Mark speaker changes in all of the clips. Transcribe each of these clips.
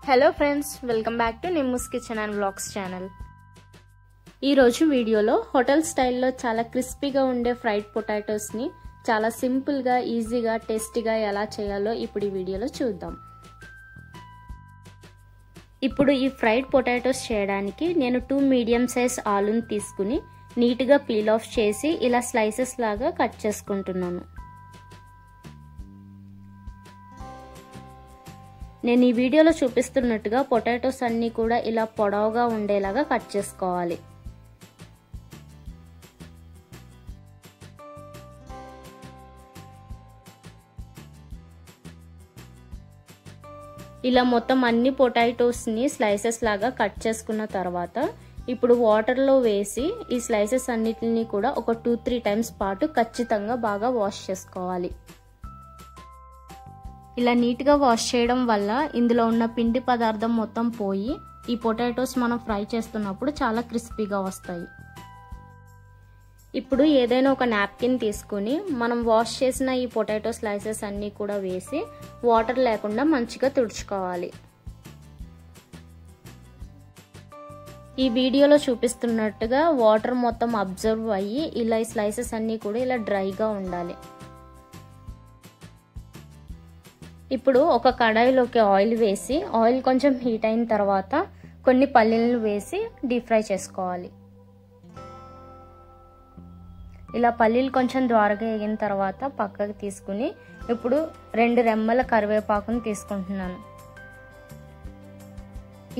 Speaker 1: Hello friends, welcome back to Nimmus kitchen and vlogs channel. ఈరోజు వీడియోలో hotel స్టైల్లో చాలా క్రిస్పీగా ఉండే ఫ్రైడ్ పొటాటోస్ని చాలా సింపుల్గా, ఈజీగా, టేస్టీగా ఎలా చేయాలో ఇప్పుడు ఈ వీడియోలో చూద్దాం. ఇప్పుడు ఈ ఫ్రైడ్ పొటాటోస్ చేయడానికి నేను 2 మీడియం సైజ్ ఆలూని తీసుకుని నీట్గా పీల్ ఆఫ్ చేసి ఇలా స్లైసెస్ లాగా కట్ చేసుకుంటున్నాను. నేను ఈ వీడియోలో చూపిస్తున్నట్టుగా పొటాటోస్ అన్నీ కూడా ఇలా పొడవుగా ఉండేలాగా కట్ చేసుకోవాలి. ఇలా మొత్తం అన్ని పొటాటోస్ని స్లైసెస్ లాగా కట్ చేసుకున్న తర్వాత ఇప్పుడు వాటర్లో వేసి ఈ స్లైసెస్ అన్నిటిని కూడా ఒక 2-3 టైమ్స్ పాటు ఖచ్చితంగా బాగా వాష్ చేసుకోవాలి. ఇలా నీట్గా వాష్ చేయడం వల్ల ఇందులో ఉన్న పిండి పదార్థం మొత్తం పోయి ఈ పొటాటోస్ మనం ఫ్రై చేస్తున్నప్పుడు చాలా క్రిస్పీగా వస్తాయి. ఇప్పుడు ఏదైనా ఒక నాప్కిన్ తీసుకుని మనం వాష్ చేసిన ఈ పొటాటో స్లైసెస్ అన్నీ కూడా వేసి వాటర్ లేకుండా మంచిగా తుడుచుకోవాలి. ఈ వీడియోలో చూపిస్తున్నట్టుగా వాటర్ మొత్తం అబ్జర్వ్ అయ్యి ఇలా ఈ స్లైసెస్ అన్నీ కూడా ఇలా డ్రైగా ఉండాలి. ఇప్పుడు ఒక కడాయిలోకి ఆయిల్ వేసి ఆయిల్ కొంచెం హీట్ అయిన తర్వాత కొన్ని పల్లీలను వేసి డీప్ ఫ్రై చేసుకోవాలి. ఇలా పల్లీలు కొంచెం ద్వారగా వేగిన తర్వాత పక్కకి తీసుకుని ఇప్పుడు 2 రెమ్మల కరివేపాకును తీసుకుంటున్నాను.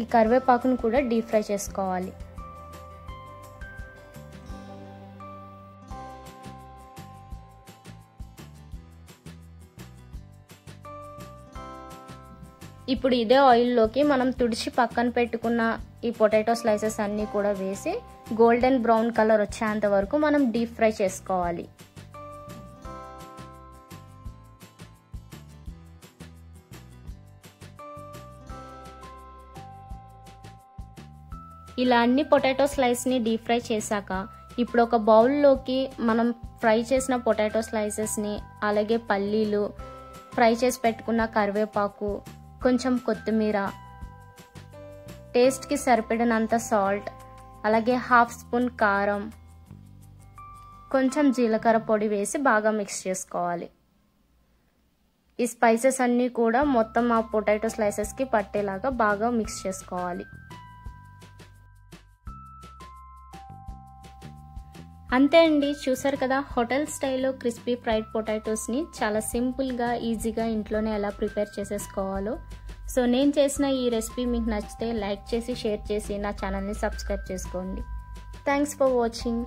Speaker 1: ఈ కరివేపాకును కూడా డీప్ ఫ్రై చేసుకోవాలి. ఇప్పుడు ఇదే ఆయిల్లోకి మనం తుడిచి పక్కన పెట్టుకున్న ఈ పొటాటో స్లైసెస్ అన్నీ కూడా వేసి గోల్డెన్ బ్రౌన్ కలర్ వచ్చేంత వరకు మనం డీప్ ఫ్రై చేసుకోవాలి. ఇలా అన్ని పొటాటో స్లైస్ని డీప్ ఫ్రై చేశాక ఇప్పుడు ఒక బౌల్లోకి మనం ఫ్రై చేసిన పొటాటో స్లైసెస్ని, అలాగే పల్లీలు, ఫ్రై చేసి పెట్టుకున్న కరివేపాకు, కొంచెం కొత్తిమీర, టేస్ట్కి సరిపడినంత సాల్ట్, అలాగే 1/2 స్పూన్ కారం, కొంచెం జీలకర్ర పొడి వేసి బాగా మిక్స్ చేసుకోవాలి. ఈ స్పైసెస్ అన్నీ కూడా మొత్తం ఆ పొటాటో స్లైసెస్కి పట్టేలాగా బాగా మిక్స్ చేసుకోవాలి. అంతే అండి, చూసారు కదా హోటల్ స్టైల్లో క్రిస్పీ ఫ్రైడ్ పొటాటోస్ని చాలా సింపుల్గా, ఈజీగా ఇంట్లోనే ఎలా ప్రిపేర్ చేసేసుకోవాలో. సో నేను చేసిన ఈ రెసిపీ మీకు నచ్చితే లైక్ చేసి, షేర్ చేసి నా ఛానల్ని సబ్స్క్రైబ్ చేసుకోండి. Thanks for watching.